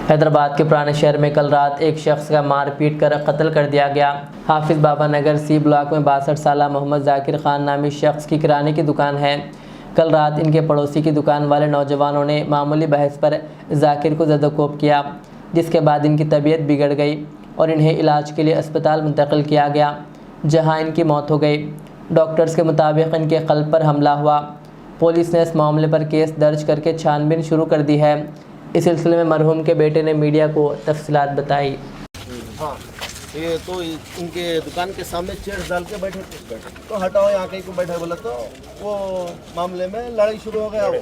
हैदराबाद के पुराने शहर में कल रात एक शख्स का मारपीट कर कत्ल कर दिया गया। हाफिज बाबा नगर सी ब्लॉक में 62 साल मोहम्मद जाकिर खान नामी शख्स की किराने की दुकान है। कल रात इनके पड़ोसी की दुकान वाले नौजवानों ने मामूली बहस पर जाकिर को ज़दोकोब किया, जिसके बाद इनकी तबीयत बिगड़ गई और इन्हें इलाज के लिए अस्पताल मुंतकिल किया गया, जहां इनकी मौत हो गई। डॉक्टर्स के मुताबिक इनके क़ल्ब पर हमला हुआ। पुलिस ने इस मामले पर केस दर्ज करके छानबीन शुरू कर दी है। इस सिलसिले में मरहूम के बेटे ने मीडिया को तफसीलात बताई। हाँ, ये तो इनके दुकान के सामने चेयर्स डाल के बैठे थे, तो हटाओ यहाँ कहीं को बैठे बोला तो वो मामले में लड़ाई शुरू हो गया। वो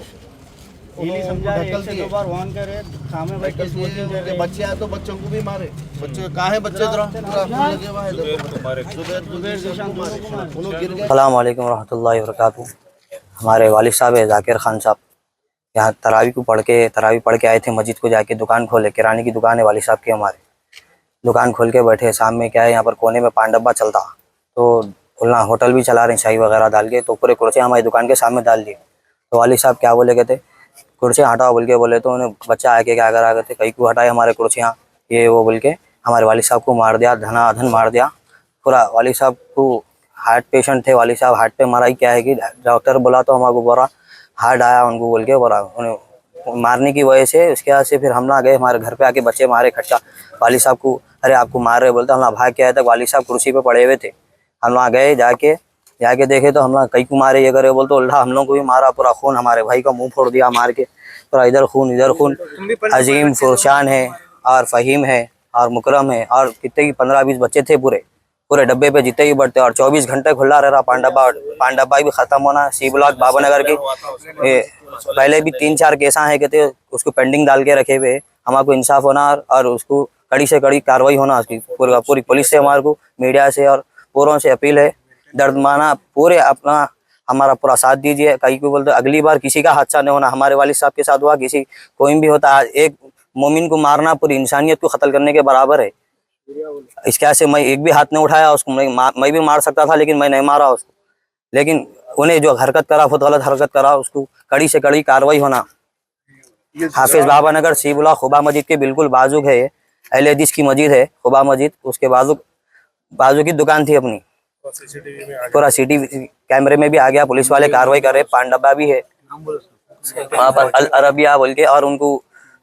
बच्चे आए तो बच्चों को भी मारे। बच्चे कहाँ है? बच्चे अस्सलाम वालेकुम रहमतुल्लाहि व बरकातुहू। हमारे वालिद साहब है जाकिर खान साहब, यहाँ तरावी पढ़ के आए थे मस्जिद को जाके। दुकान खोले, किराने की दुकान है वालिद साहब की। हमारे दुकान खोल के बैठे, शाम में क्या है यहाँ पर कोने में पान डब्बा चलता, तो खुलना होटल भी चला रहे चाय वगैरह डाल के, तो पूरे कुर्सियाँ हमारी दुकान के सामने डाल दिए। तो वालिद साहब क्या बोले कहते कुर्सियाँ हटाओ बोल के बोले, तो उन्हें बच्चा आके क्या करा करते कहीं को हटाए हमारे कुर्सियाँ ये वो बोल के हमारे वालिद साहब को मार दिया, धनाधन मार दिया पूरा। वालिद साहब को हार्ट पेशेंट थे, वालिद साहब हार्ट पे मारा ही क्या है कि डॉक्टर बोला तो हमारे को बोला हार्ट आया उनको बोल के बोला। उन्हें मारने की वजह से उसके बाद से फिर हम ना गए, हमारे घर पे आके बच्चे मारे खट्टा। वालिद साहब को अरे आपको मार रहे बोलते, हम लोग भाग के आए तक वालिद साहब कुर्सी पे पड़े हुए थे। हम लोग गए, जाके देखे तो हम लोग कई को मारे ये करे बोलते, उल्टा हम लोग को भी मारा, पूरा खून हमारे भाई का मुंह फोड़ दिया मार के, पूरा इधर खून। अजीम फुरशान है और फ़हीम है और मुकरम है और कितने की 15-20 बच्चे थे पूरे डब्बे पे जितने भी बढ़ते, और 24 घंटे खुला रह रहा। पान डब्बा भी ख़त्म होना। सी ब्लॉक बाबा नगर की पहले भी 3-4 केसा है कहते उसको पेंडिंग डाल के रखे हुए। हमारे को इंसाफ होना और उसको कड़ी से कड़ी कार्रवाई होना उसकी। पूरी पुलिस से हमारे को, मीडिया से और पूरों से अपील है, दर्दमाना पूरे अपना हमारा पूरा साथ दीजिए। कहीं को बोलते अगली बार किसी का हादसा नहीं होना। हमारे वालिद साहब के साथ हुआ, किसी कोई भी होता, एक मोमिन को मारना पूरी इंसानियत को कत्ल करने के बराबर है। इसके से मैं एक भी हाथ नहीं उठाया उसको, मैं भी मार सकता था लेकिन मैं नहीं मारा उसको। लेकिन उन्हें जो हरकत करा, बहुत गलत हरकत करा, उसको कड़ी से कड़ी कार्रवाई होना। हाफिज बाबा नगर सी ब्लॉक खुबा मस्जिद के बिल्कुल बाजू है, अहले हदीस की मस्जिद है खुबा मस्जिद, उसके बाजू की दुकान थी अपनी। पूरा सीसीटीवी कैमरे में भी आ गया, पुलिस वाले कार्रवाई कर रहे। पान डब्बा भी है वहाँ पर अल अरबिया बोल के, और उनको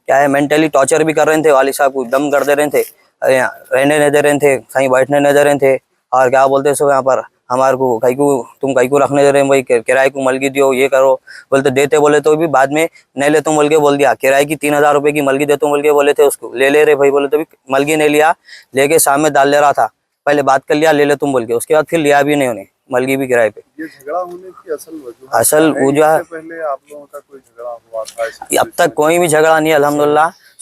क्या है मेंटली टॉर्चर भी कर रहे थे। वालिद साहब को दम कर दे रहे थे, रहने नहीं दे रहे थे, कहीं बैठने नहीं दे रहे थे। और क्या बोलते सो यहाँ पर हमारे को तुम कहीं को रखने दे रहे हैं, वही किराए को मलगी दियो ये करो बोलते, देते बोले तो भी बाद में नहीं ले तुम बोल के बोल दिया। किराए की 3000 रुपये की मलगी दे तुम बोल के बोले थे, उसको ले रहे भाई बोले तो भी मलगी नहीं लिया, लेके सामने डाल ले रहा था। पहले बात कर लिया ले तुम बोल के, उसके बाद फिर लिया भी नहीं उन्हें मलगी भी किराए पे। ये झगड़ा होने की असल वजह पहले आप लोगों का कोई झगड़ा हुआ था? अब तक कोई भी झगड़ा नहीं, अल्हम्दुलिल्लाह।